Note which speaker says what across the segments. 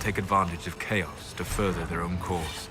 Speaker 1: take advantage of chaos to further their own cause.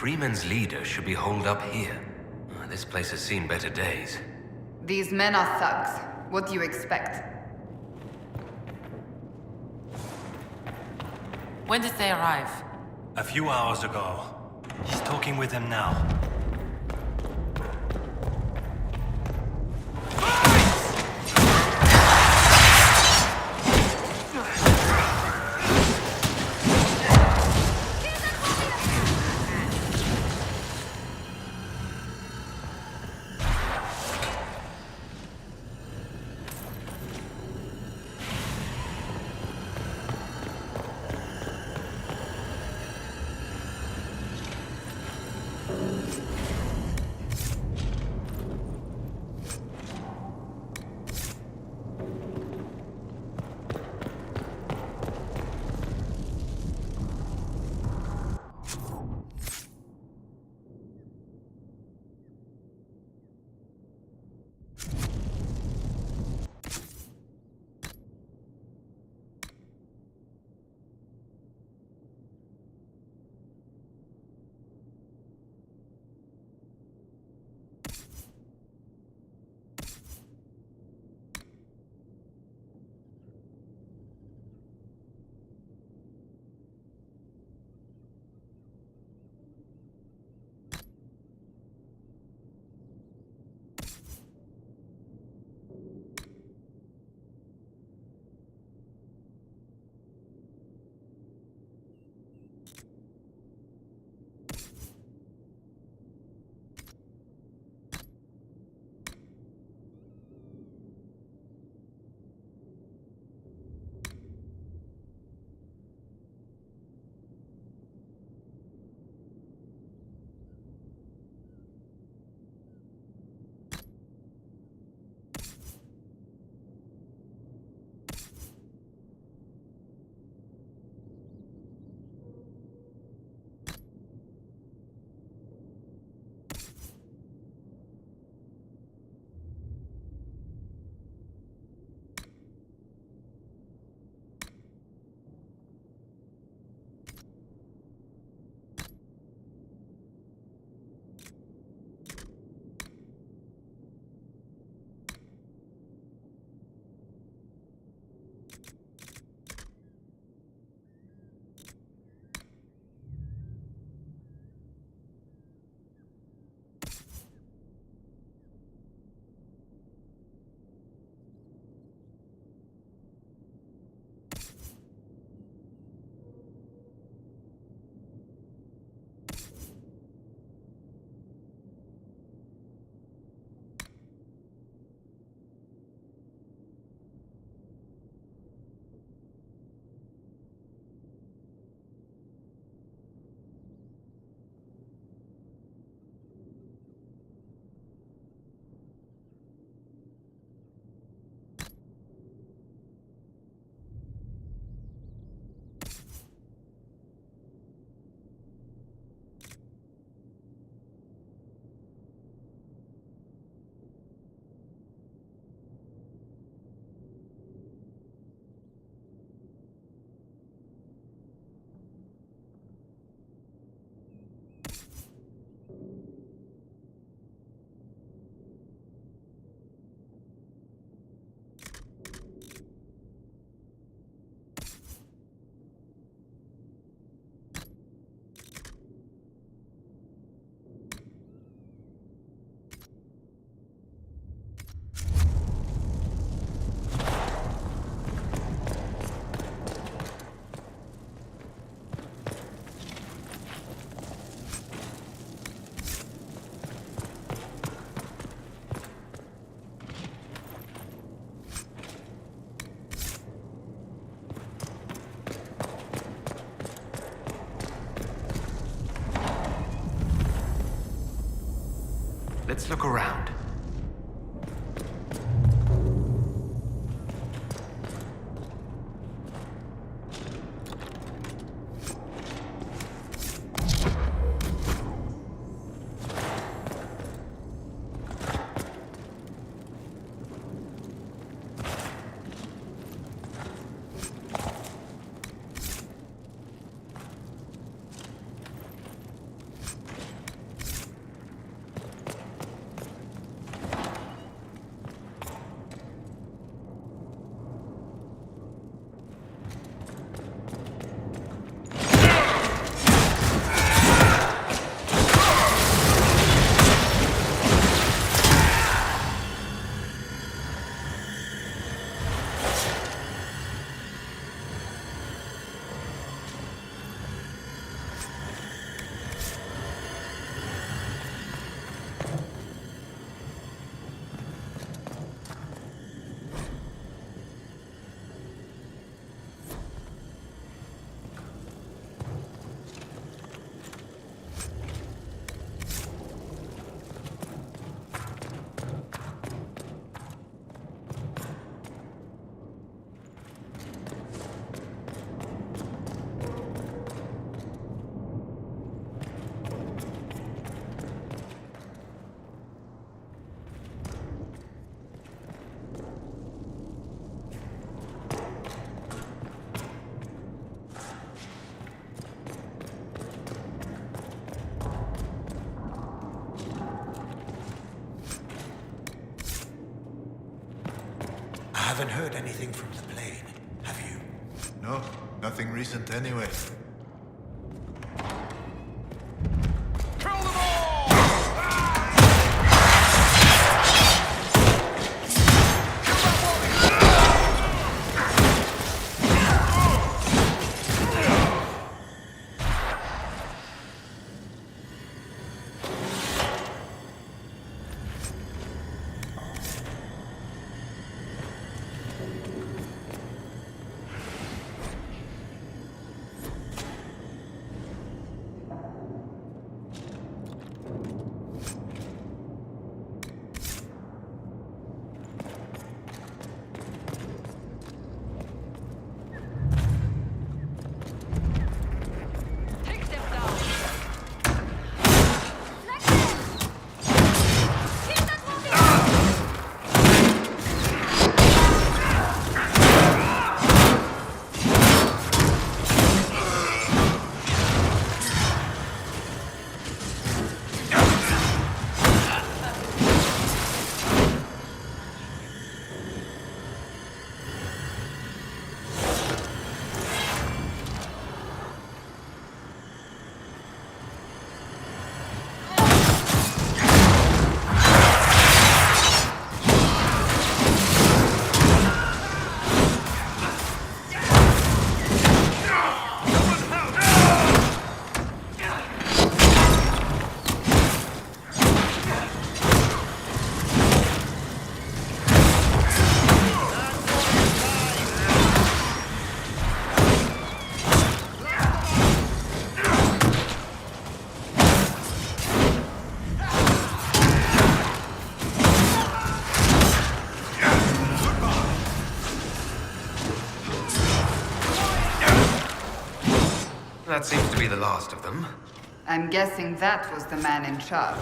Speaker 2: Freeman's leader should be holed up here. This place has seen better days.
Speaker 3: These men are thugs. What do you expect?
Speaker 4: When did they arrive?
Speaker 5: A few hours ago. He's talking with them now.
Speaker 2: Let's look around.
Speaker 4: I haven't heard anything from the plane, have you?
Speaker 6: No, nothing recent anyway.
Speaker 2: That seems to be the last of them.
Speaker 3: I'm guessing that was the man in charge.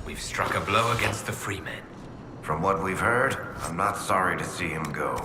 Speaker 2: We've struck a blow against the free men.
Speaker 7: From what we've heard, I'm not sorry to see him go.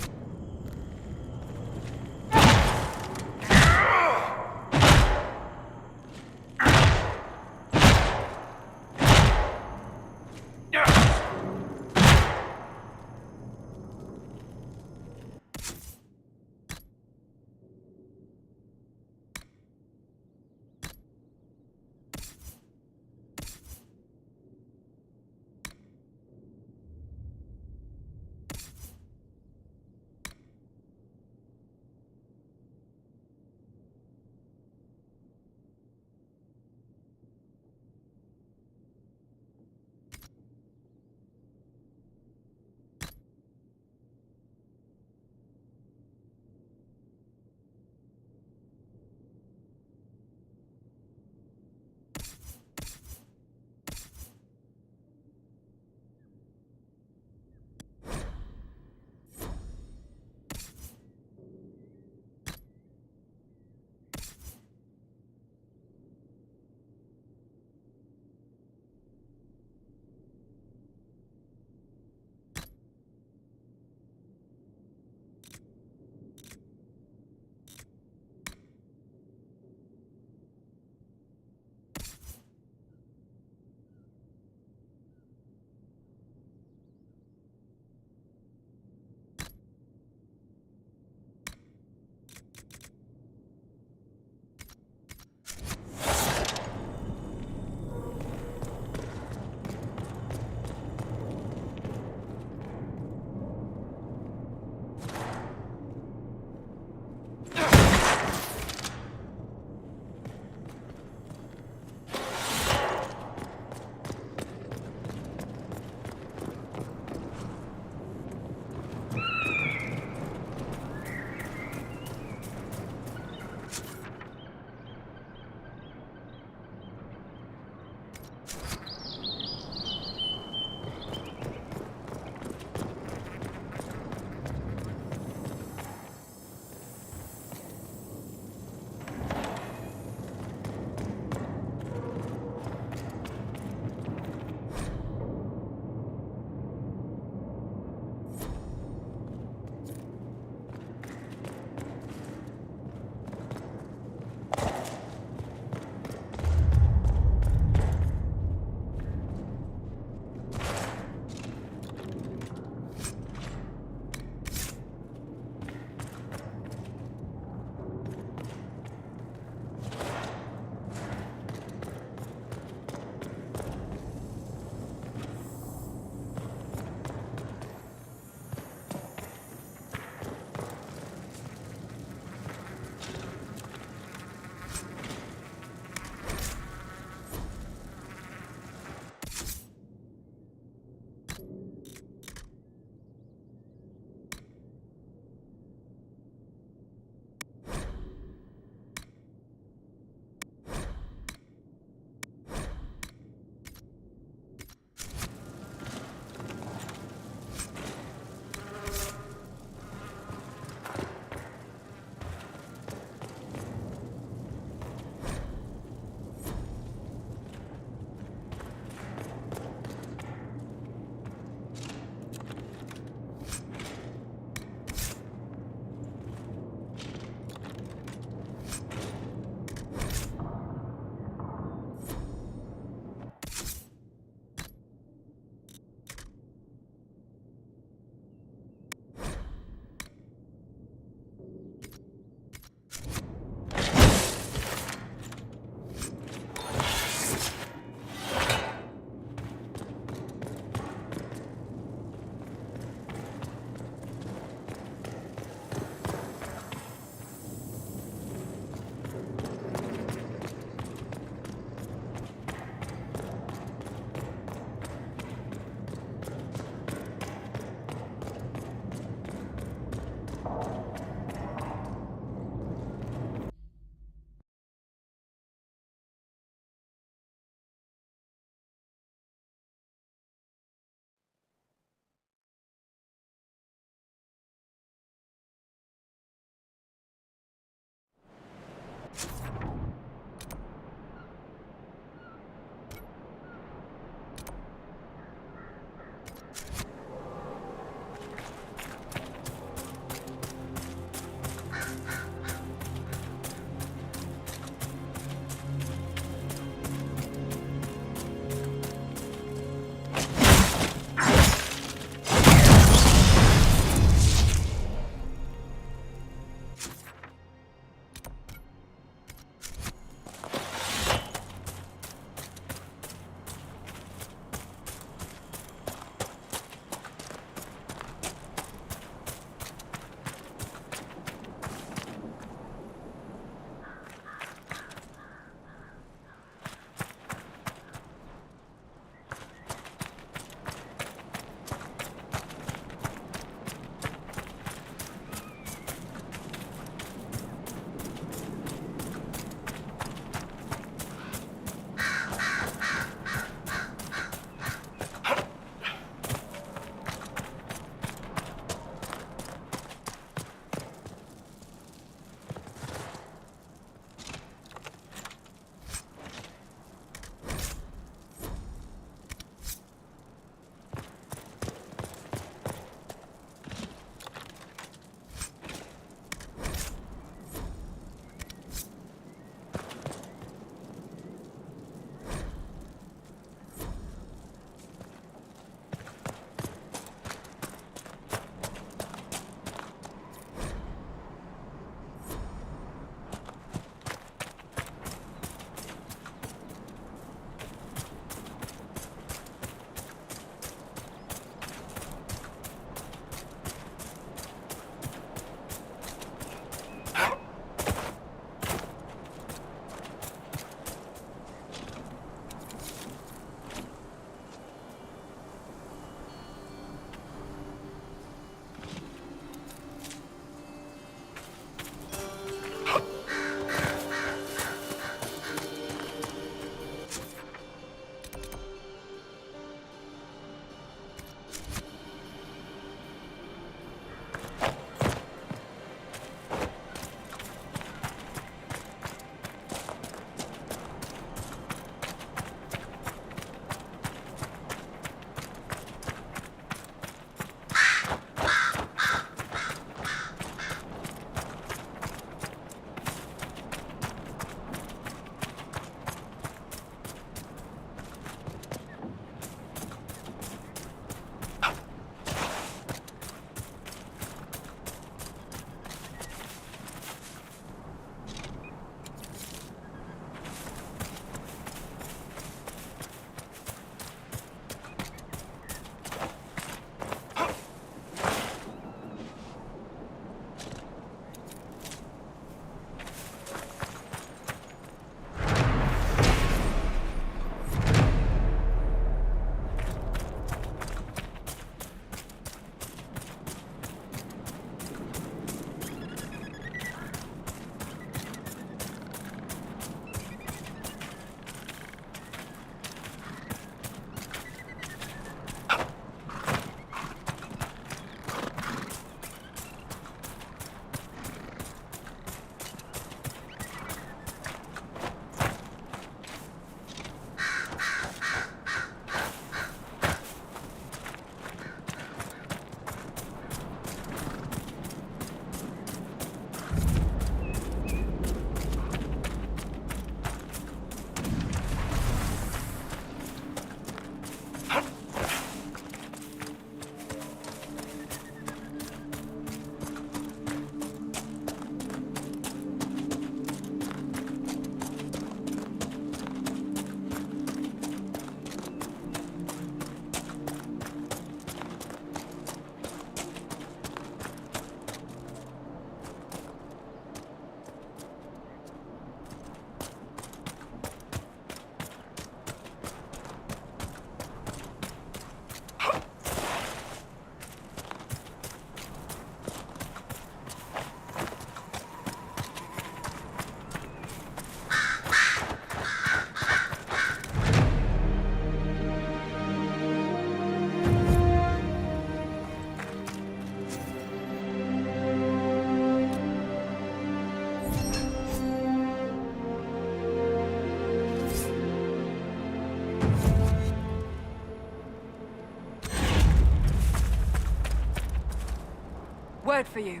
Speaker 8: Word for you.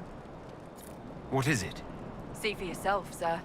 Speaker 9: What is it?
Speaker 8: See for yourself, sir.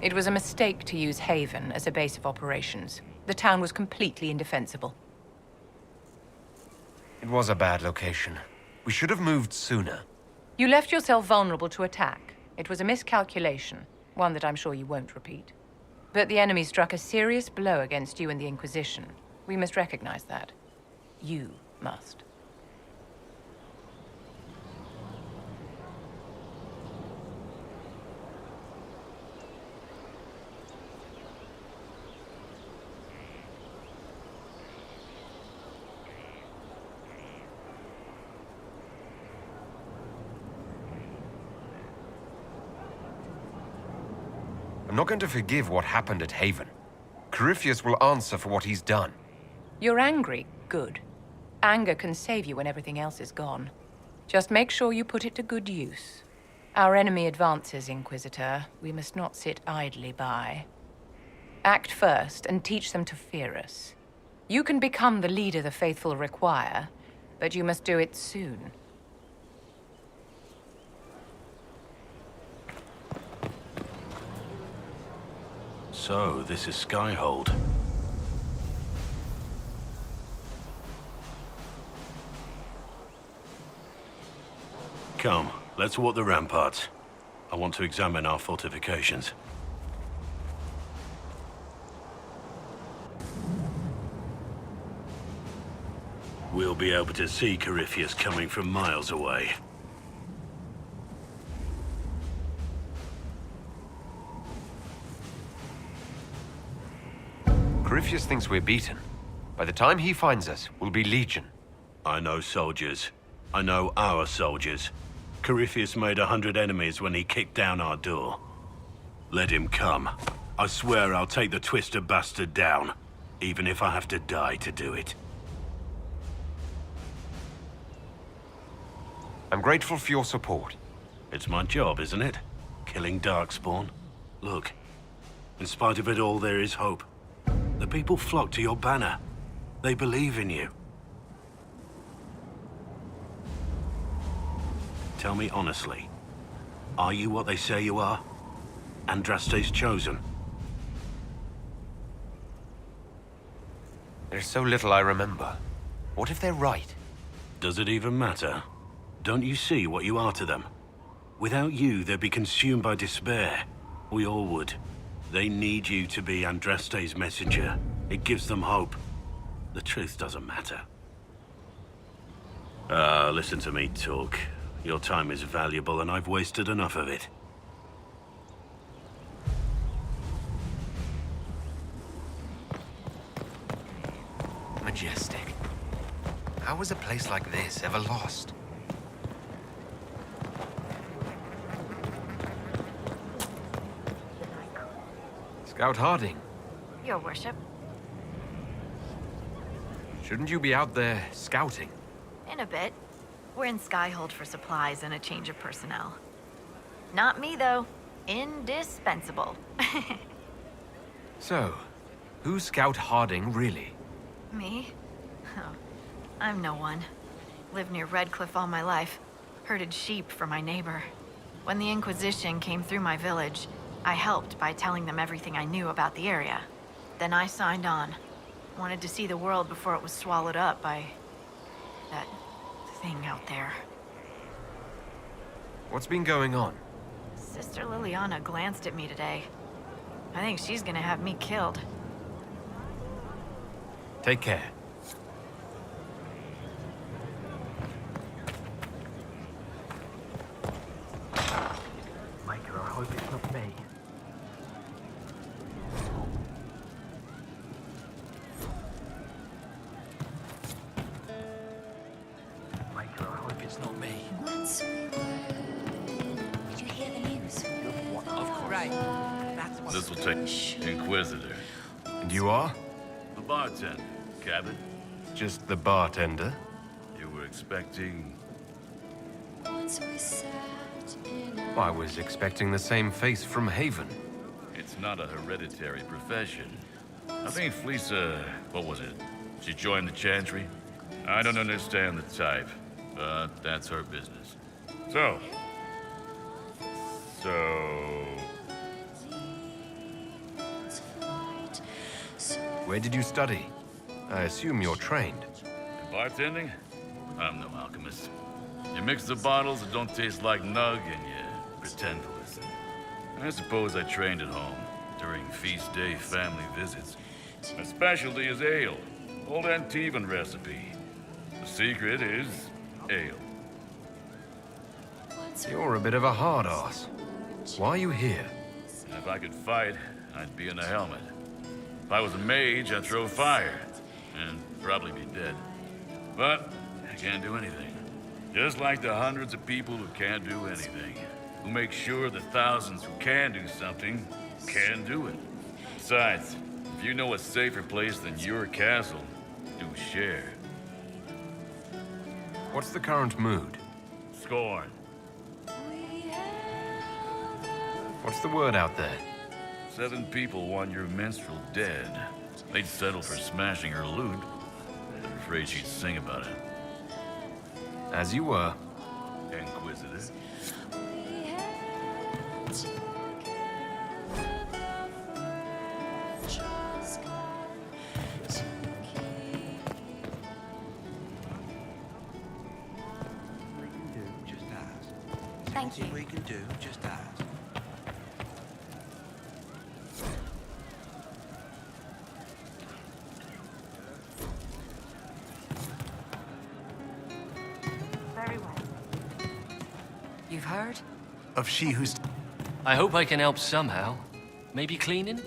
Speaker 10: It was a mistake to use Haven as a base of operations. The town was completely indefensible.
Speaker 9: It was a bad location. We should have moved sooner.
Speaker 10: You left yourself vulnerable to attack. It was a miscalculation, one that I'm sure you won't repeat. But the enemy struck a serious blow against you and the Inquisition. We must recognize that. You must.
Speaker 9: I'm not going to forgive what happened at Haven. Corypheus will answer for what he's done.
Speaker 10: You're angry. Good. Anger can save you when everything else is gone. Just make sure you put it to good use. Our enemy advances, Inquisitor. We must not sit idly by. Act first and teach them to fear us. You can become the leader the faithful require, but you must do it soon.
Speaker 11: So, this is Skyhold. Come, let's walk the ramparts. I want to examine our fortifications. We'll be able to see Corypheus coming from miles away.
Speaker 9: Corypheus thinks we're beaten. By the time he finds us, we'll be Legion.
Speaker 11: I know soldiers. I know our soldiers. Corypheus made 100 enemies when he kicked down our door. Let him come. I swear I'll take the twister bastard down, even if I have to die to do it.
Speaker 9: I'm grateful for your support.
Speaker 11: It's my job, isn't it? Killing Darkspawn. Look, in spite of it all, there is hope. The people flock to your banner. They believe in you. Tell me honestly, are you what they say you are? Andraste's chosen?
Speaker 9: There's so little I remember. What if they're right?
Speaker 11: Does it even matter? Don't you see what you are to them? Without you, they'd be consumed by despair. We all would. They need you to be Andraste's messenger. It gives them hope. The truth doesn't matter. Listen to me talk. Your time is valuable and I've wasted enough of it.
Speaker 9: Majestic. How was a place like this ever lost? Scout Harding.
Speaker 8: Your worship.
Speaker 9: Shouldn't you be out there scouting?
Speaker 8: In a bit. We're in Skyhold for supplies and a change of personnel. Not me, though. Indispensable.
Speaker 9: So, who's Scout Harding really?
Speaker 8: Me? Oh, I'm no one. Lived near Redcliffe all my life. Herded sheep for my neighbor. When the Inquisition came through my village, I helped by telling them everything I knew about the area. Then I signed on. Wanted to see the world before it was swallowed up by that thing out there.
Speaker 9: What's been going on?
Speaker 8: Sister Liliana glanced at me today. I think she's gonna have me killed.
Speaker 9: Take care.
Speaker 12: Michael, I hope it's not me. Michael, I hope it's not me.
Speaker 13: Once we were. Did you hear the news?
Speaker 12: Of course.
Speaker 8: Right.
Speaker 14: This will take Inquisitor.
Speaker 9: And you are?
Speaker 14: The bartender. Cabin?
Speaker 9: Just the bartender?
Speaker 14: You were expecting...
Speaker 13: Once we sat in
Speaker 9: I was expecting the same face from Haven.
Speaker 14: It's not a hereditary profession. I think Fleesa... what was it? She joined the Chantry? I don't understand the type, but that's her business. So...
Speaker 9: Where did you study? I assume you're trained.
Speaker 14: Bartending? I'm no alchemist. You mix the bottles that don't taste like nug and you pretend to listen. I suppose I trained at home during feast day family visits. My specialty is ale. Old Antivan recipe. The secret is ale.
Speaker 9: You're a bit of a hard-ass. Why are you here?
Speaker 14: And if I could fight, I'd be in a helmet. If I was a mage, I'd throw fire. And probably be dead. But I can't do anything. Just like the hundreds of people who can't do anything. Who make sure the thousands who can do something can do it. Besides, if you know a safer place than your castle, do share.
Speaker 9: What's the current mood?
Speaker 14: Scorn.
Speaker 9: What's the word out there?
Speaker 14: 7 people want your minstrel dead. They'd settle for smashing her lute. I'm afraid she'd sing about it.
Speaker 9: As you were.
Speaker 14: Inquisitor.
Speaker 13: Thank you.
Speaker 4: We can do, just ask.
Speaker 8: Very well.
Speaker 10: You've heard?
Speaker 4: Of she who's...
Speaker 12: I hope I can help somehow. Maybe cleaning?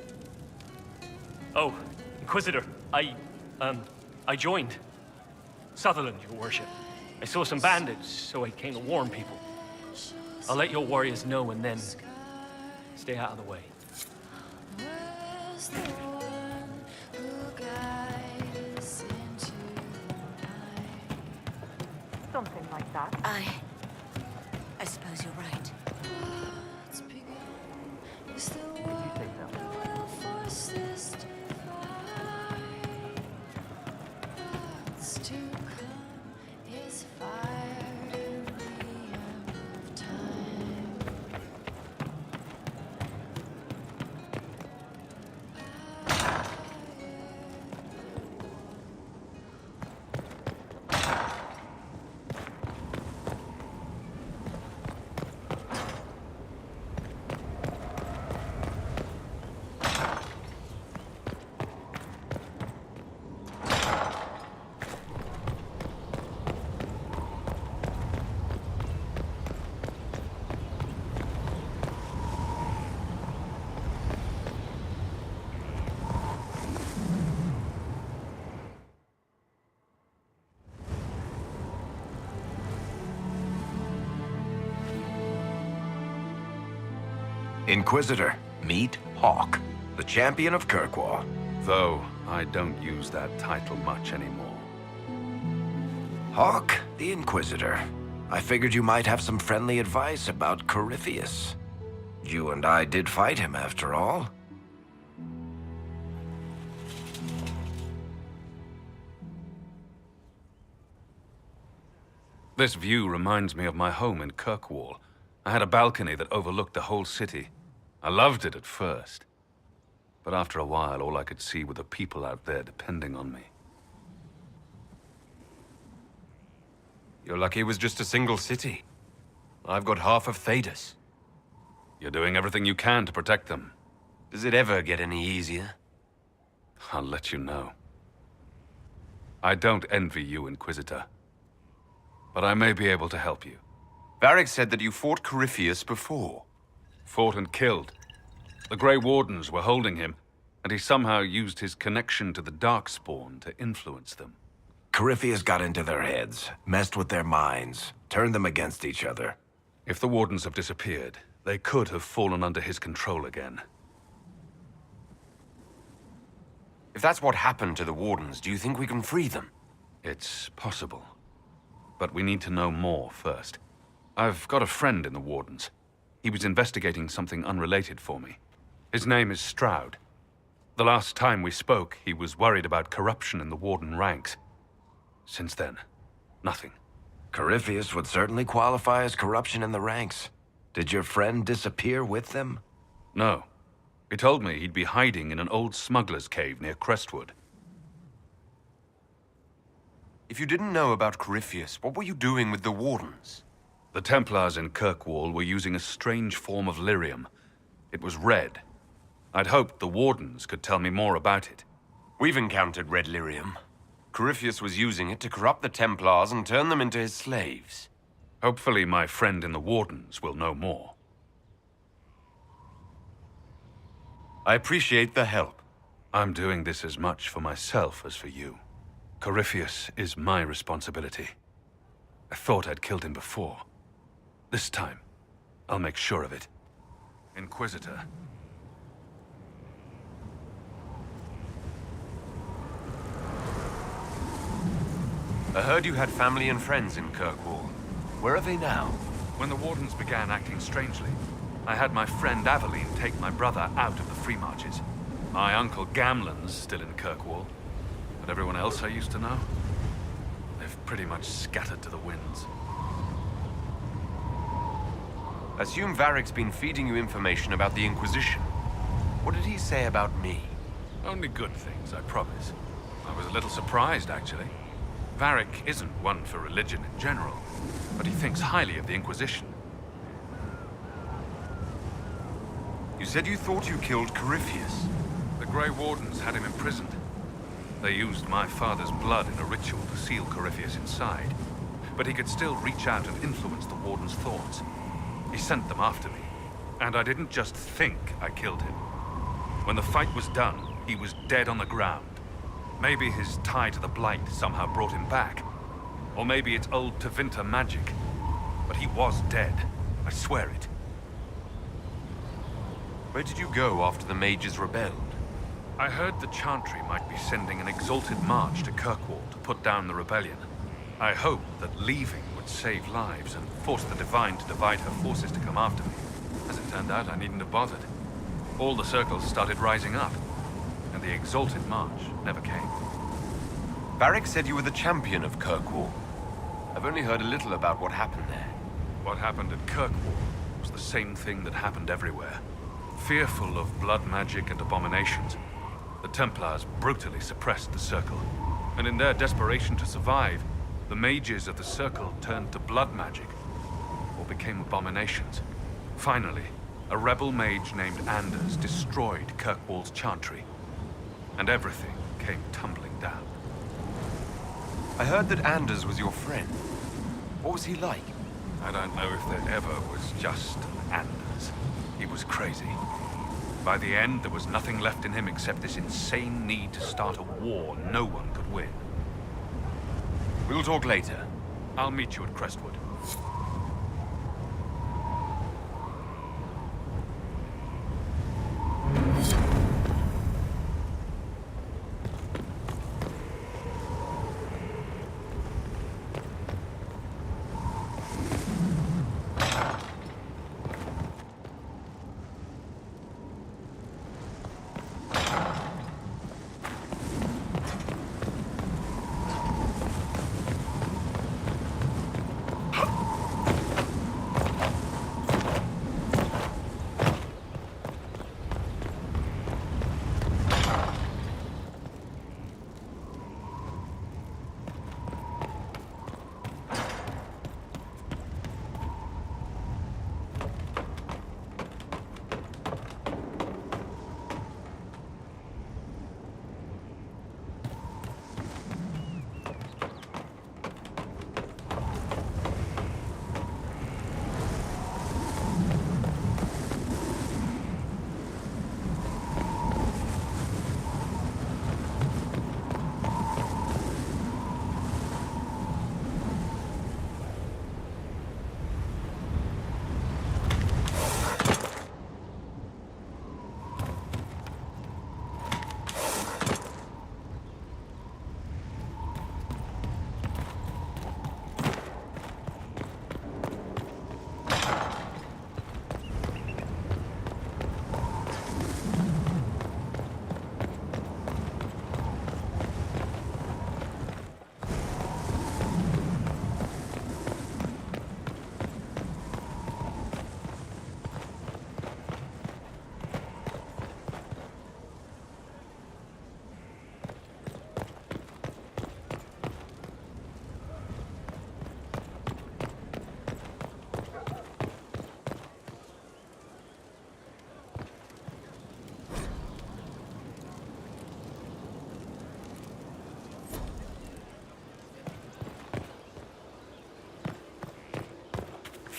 Speaker 12: Oh, Inquisitor, I joined. Sutherland, your worship. I saw some bandits, so I came to warn people. I'll let your warriors know and then stay out of the way.
Speaker 8: Something like that.
Speaker 13: I suppose you're right.
Speaker 7: Inquisitor, meet Hawk, the champion of Kirkwall.
Speaker 1: Though I don't use that title much anymore.
Speaker 7: Hawk, the Inquisitor. I figured you might have some friendly advice about Corypheus. You and I did fight him, after all.
Speaker 1: This view reminds me of my home in Kirkwall. I had a balcony that overlooked the whole city. I loved it at first. But after a while, all I could see were the people out there depending on me.
Speaker 9: You're lucky it was just a single city. I've got half of Thedas.
Speaker 1: You're doing everything you can to protect them.
Speaker 9: Does it ever get any easier?
Speaker 1: I'll let you know. I don't envy you, Inquisitor. But I may be able to help you.
Speaker 9: Varric said that you fought Corypheus before.
Speaker 1: Fought and killed. The Grey Wardens were holding him, and he somehow used his connection to the Darkspawn to influence them.
Speaker 7: Corypheus got into their heads, messed with their minds, turned them against each other.
Speaker 1: If the Wardens have disappeared, they could have fallen under his control again.
Speaker 9: If that's what happened to the Wardens, do you think we can free them?
Speaker 1: It's possible. But we need to know more first. I've got a friend in the Wardens. He was investigating something unrelated for me. His name is Stroud. The last time we spoke, he was worried about corruption in the Warden ranks. Since then, nothing.
Speaker 7: Corypheus would certainly qualify as corruption in the ranks. Did your friend disappear with them?
Speaker 1: No. He told me he'd be hiding in an old smuggler's cave near Crestwood.
Speaker 9: If you didn't know about Corypheus, what were you doing with the Wardens?
Speaker 1: The Templars in Kirkwall were using a strange form of lyrium. It was red. I'd hoped the Wardens could tell me more about it.
Speaker 9: We've encountered red lyrium. Corypheus was using it to corrupt the Templars and turn them into his slaves.
Speaker 1: Hopefully my friend in the Wardens will know more.
Speaker 9: I appreciate the help.
Speaker 1: I'm doing this as much for myself as for you. Corypheus is my responsibility. I thought I'd killed him before. This time, I'll make sure of it. Inquisitor.
Speaker 9: I heard you had family and friends in Kirkwall. Where are they now?
Speaker 1: When the Wardens began acting strangely, I had my friend Aveline take my brother out of the Free Marches. My uncle Gamlen's still in Kirkwall, but everyone else I used to know, they've pretty much scattered to the winds.
Speaker 9: Assume Varric's been feeding you information about the Inquisition. What did he say about me?
Speaker 1: Only good things, I promise. I was a little surprised, actually. Varric isn't one for religion in general, but he thinks highly of the Inquisition.
Speaker 9: You said you thought you killed Corypheus.
Speaker 1: The Grey Wardens had him imprisoned. They used my father's blood in a ritual to seal Corypheus inside, but he could still reach out and influence the Warden's thoughts. He sent them after me, and I didn't just think I killed him. When the fight was done, he was dead on the ground. Maybe his tie to the Blight somehow brought him back. Or maybe it's old Tevinter magic. But he was dead. I swear it.
Speaker 9: Where did you go after the mages rebelled?
Speaker 1: I heard the Chantry might be sending an exalted march to Kirkwall to put down the rebellion. I hoped that leaving would save lives and force the Divine to divide her forces to come after me. As it turned out, I needn't have bothered. All the circles started rising up, and the exalted march never came.
Speaker 9: Varric said you were the champion of Kirkwall. I've only heard a little about what happened there.
Speaker 1: What happened at Kirkwall was the same thing that happened everywhere. Fearful of blood magic and abominations, the Templars brutally suppressed the Circle. And in their desperation to survive, the mages of the Circle turned to blood magic, or became abominations. Finally, a rebel mage named Anders destroyed Kirkwall's Chantry, and everything came tumbling down.
Speaker 9: I heard that Anders was your friend. What was he like?
Speaker 1: I don't know if there ever was just Anders. He was crazy. By the end, there was nothing left in him except this insane need to start a war no one could win.
Speaker 9: We'll talk later.
Speaker 1: I'll meet you at Crestwood.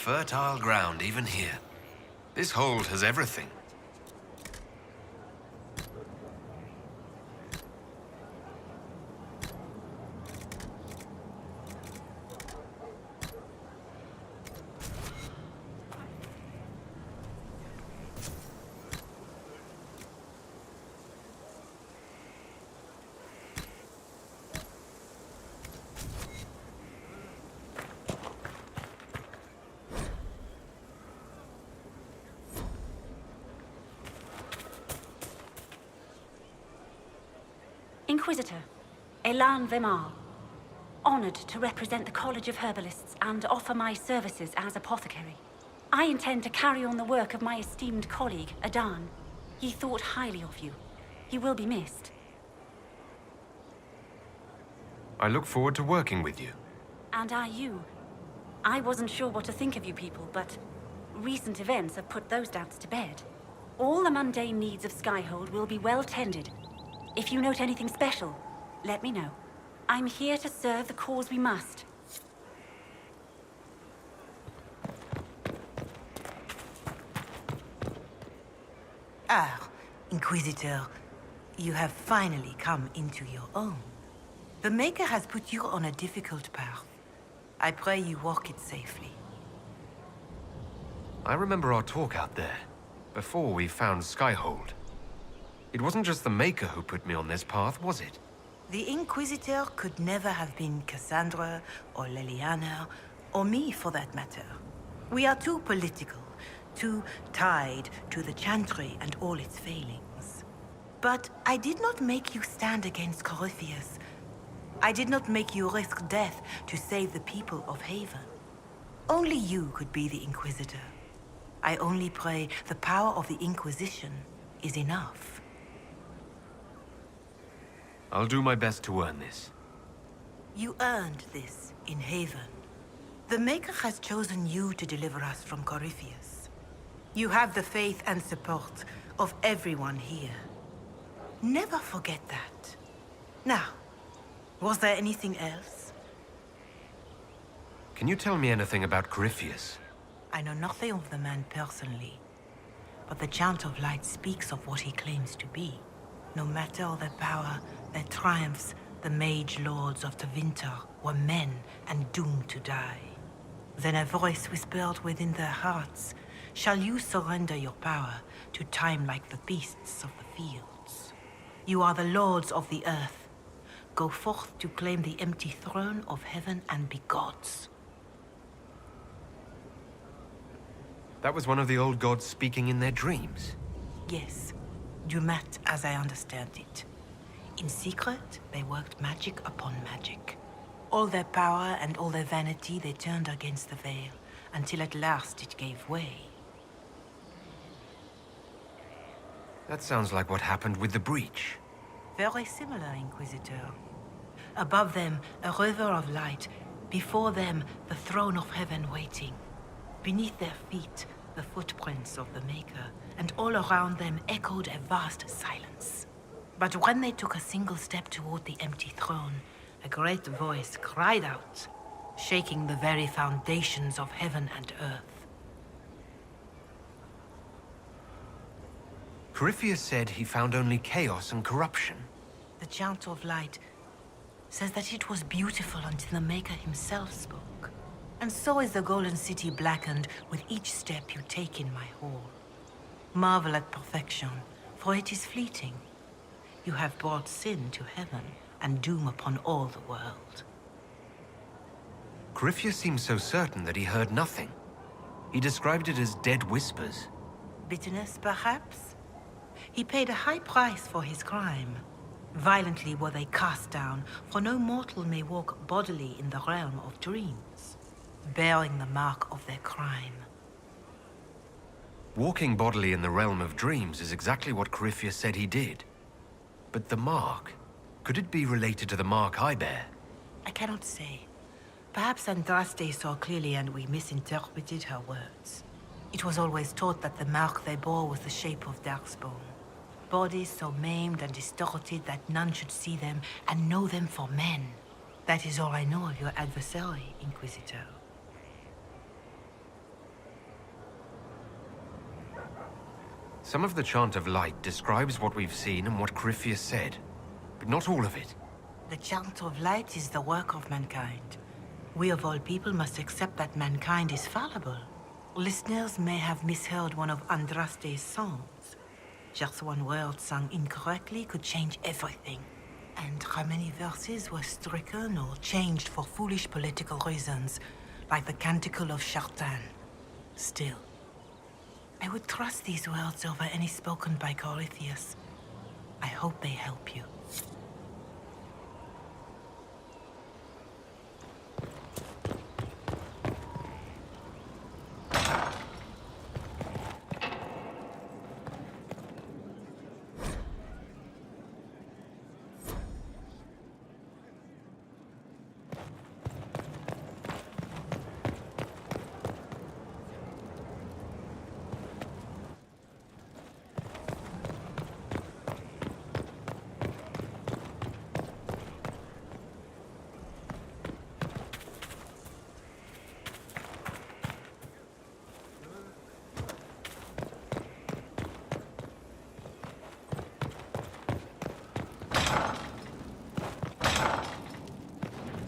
Speaker 2: Fertile ground even here. This hold has everything.
Speaker 13: Inquisitor, Elan Vemal. Honored to represent the College of Herbalists and offer my services as apothecary. I intend to carry on the work of my esteemed colleague, Adan. He thought highly of you. He will be missed.
Speaker 9: I look forward to working with you.
Speaker 13: And are you. I wasn't sure what to think of you people, but recent events have put those doubts to bed. All the mundane needs of Skyhold will be well tended. If you note anything special, let me know. I'm here to serve the cause we must.
Speaker 15: Ah, Inquisitor, you have finally come into your own. The Maker has put you on a difficult path. I pray you walk it safely.
Speaker 9: I remember our talk out there, before we found Skyhold. It wasn't just the Maker who put me on this path, was it?
Speaker 15: The Inquisitor could never have been Cassandra, or Leliana, or me for that matter. We are too political, too tied to the Chantry and all its failings. But I did not make you stand against Corypheus. I did not make you risk death to save the people of Haven. Only you could be the Inquisitor. I only pray the power of the Inquisition is enough.
Speaker 9: I'll do my best to earn this.
Speaker 15: You earned this in Haven. The Maker has chosen you to deliver us from Corypheus. You have the faith and support of everyone here. Never forget that. Now, was there anything else?
Speaker 9: Can you tell me anything about Corypheus?
Speaker 15: I know nothing of the man personally, but the Chant of Light speaks of what he claims to be. No matter their power, their triumphs, the mage lords of Tevinter were men and doomed to die. Then a voice whispered within their hearts, "Shall you surrender your power to time like the beasts of the fields? You are the lords of the earth. Go forth to claim the empty throne of heaven and be gods."
Speaker 9: That was one of the old gods speaking in their dreams.
Speaker 15: Yes, Dumat, as I understand it. In secret, they worked magic upon magic. All their power and all their vanity they turned against the veil, until at last it gave way.
Speaker 9: That sounds like what happened with the breach.
Speaker 15: Very similar, Inquisitor. Above them, a river of light. Before them, the throne of heaven waiting. Beneath their feet, the footprints of the Maker, and all around them echoed a vast silence. But when they took a single step toward the empty throne, a great voice cried out, shaking the very foundations of heaven and earth.
Speaker 9: Corypheus said he found only chaos and corruption.
Speaker 15: The Chant of Light says that it was beautiful until the Maker himself spoke. And so is the Golden City blackened with each step you take in my hall. Marvel at perfection, for it is fleeting. You have brought sin to heaven and doom upon all the world.
Speaker 9: Corypheus seemed so certain that he heard nothing. He described it as dead whispers.
Speaker 15: Bitterness, perhaps? He paid a high price for his crime. Violently were they cast down, for no mortal may walk bodily in the realm of dreams, bearing the mark of their crime.
Speaker 9: Walking bodily in the realm of dreams is exactly what Corypheus said he did. But the mark, could it be related to the mark I bear?
Speaker 15: I cannot say. Perhaps Andraste saw clearly and we misinterpreted her words. It was always taught that the mark they bore was the shape of Darkspawn. Bodies so maimed and distorted that none should see them and know them for men. That is all I know of your adversary, Inquisitor.
Speaker 9: Some of the Chant of Light describes what we've seen and what Corypheus said, but not all of it.
Speaker 15: The Chant of Light is the work of mankind. We of all people must accept that mankind is fallible. Listeners may have misheard one of Andraste's songs. Just one word sung incorrectly could change everything. And how many verses were stricken or changed for foolish political reasons, like the Canticle of Chartan. Still, I would trust these words over any spoken by Corypheus. I hope they help you.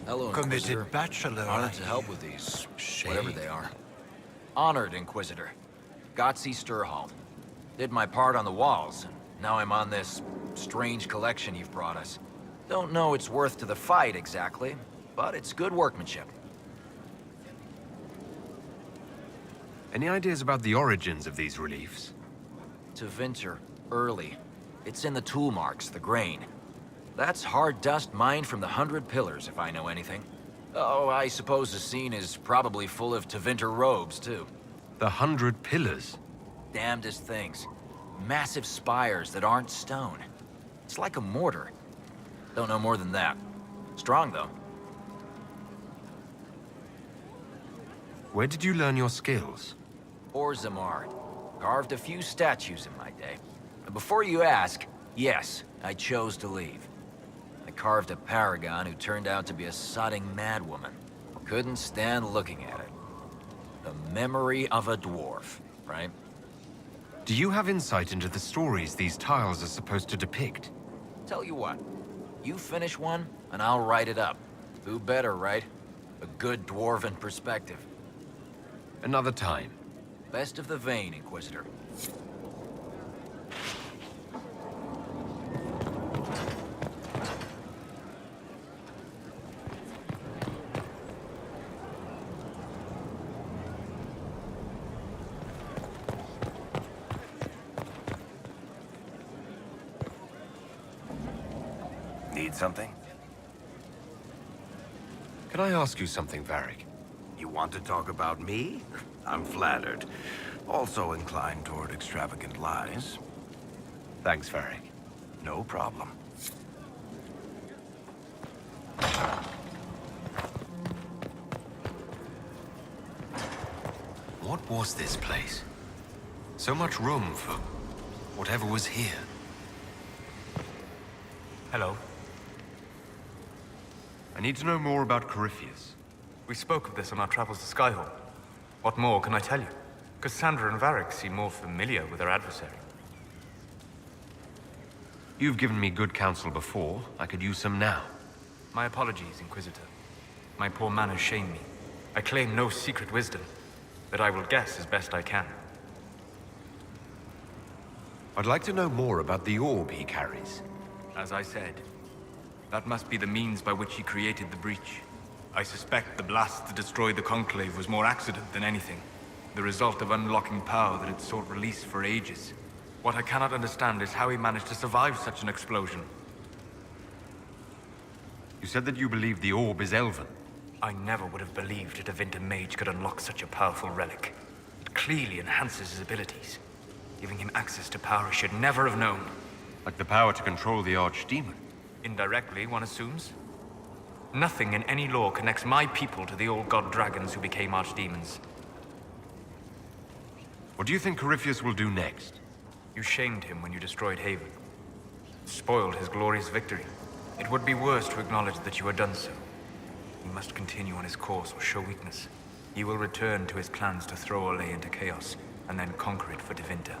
Speaker 16: Hello,
Speaker 4: Committed
Speaker 16: Inquisitor.
Speaker 4: bachelor.
Speaker 16: Honored to help with these, whatever they are. Honored, Inquisitor. Gotzi Sturhall. Did my part on the walls, and now I'm on this strange collection you've brought us. Don't know its worth to the fight, exactly, but it's good workmanship.
Speaker 9: Any ideas about the origins of these reliefs?
Speaker 16: To Vinter, early. It's in the tool marks, the grain. That's hard dust mined from the 100 Pillars, if I know anything. Oh, I suppose the scene is probably full of Tevinter robes, too.
Speaker 9: The 100 Pillars?
Speaker 16: Damnedest things. Massive spires that aren't stone. It's like a mortar. Don't know more than that. Strong, though.
Speaker 9: Where did you learn your skills?
Speaker 16: Orzammar. Carved a few statues in my day. And before you ask, yes, I chose to leave. I carved a paragon who turned out to be a sodding madwoman. Couldn't stand looking at it. The memory of a dwarf, right?
Speaker 9: Do you have insight into the stories these tiles are supposed to depict?
Speaker 16: Tell you what, you finish one, and I'll write it up. Who better, right? A good dwarven perspective.
Speaker 9: Another time.
Speaker 16: Best of the vein, Inquisitor.
Speaker 7: Need something?
Speaker 9: Can I ask you something, Varric?
Speaker 7: You want to talk about me? I'm flattered. Also inclined toward extravagant lies.
Speaker 9: Thanks, Varric.
Speaker 7: No problem.
Speaker 9: What was this place? So much room for whatever was here.
Speaker 17: Hello.
Speaker 9: I need to know more about Corypheus.
Speaker 17: We spoke of this on our travels to Skyhall. What more can I tell you? Cassandra and Varric seem more familiar with their adversary.
Speaker 9: You've given me good counsel before. I could use some now.
Speaker 17: My apologies, Inquisitor. My poor manners shame me. I claim no secret wisdom, but I will guess as best I can.
Speaker 9: I'd like to know more about the orb he carries.
Speaker 17: As I said, that must be the means by which he created the breach. I suspect the blast that destroyed the Conclave was more accident than anything. The result of unlocking power that had sought release for ages. What I cannot understand is how he managed to survive such an explosion.
Speaker 9: You said that you believe the orb is elven.
Speaker 17: I never would have believed a Tevinter mage could unlock such a powerful relic. It clearly enhances his abilities, giving him access to power he should never have known.
Speaker 9: Like the power to control the Archdemon.
Speaker 17: Indirectly, one assumes. Nothing in any law connects my people to the old god dragons who became archdemons.
Speaker 9: What do you think Corypheus will do next?
Speaker 17: You shamed him when you destroyed Haven. Spoiled his glorious victory. It would be worse to acknowledge that you had done so. He must continue on his course or show weakness. He will return to his plans to throw Olay into chaos, and then conquer it for Tevinter.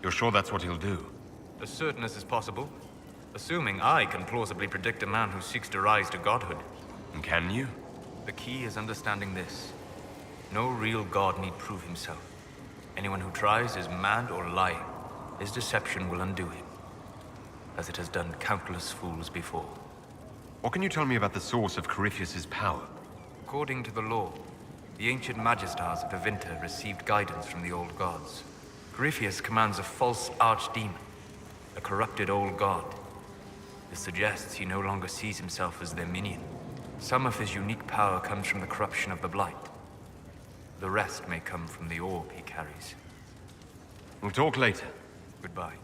Speaker 17: You're sure that's what he'll do? As certain as is possible. Assuming I can plausibly predict a man who seeks to rise to godhood.
Speaker 9: And can you?
Speaker 17: The key is understanding this. No real god need prove himself. Anyone who tries is mad or lying. His deception will undo him, as it has done countless fools before.
Speaker 9: What can you tell me about the source of Corypheus's power?
Speaker 17: According to the law, the ancient Magistars of Tevinter received guidance from the old gods. Corypheus commands a false archdemon, a corrupted old god. This suggests he no longer sees himself as their minion. Some of his unique power comes from the corruption of the blight. The rest may come from the orb he carries.
Speaker 9: We'll talk later.
Speaker 17: Goodbye.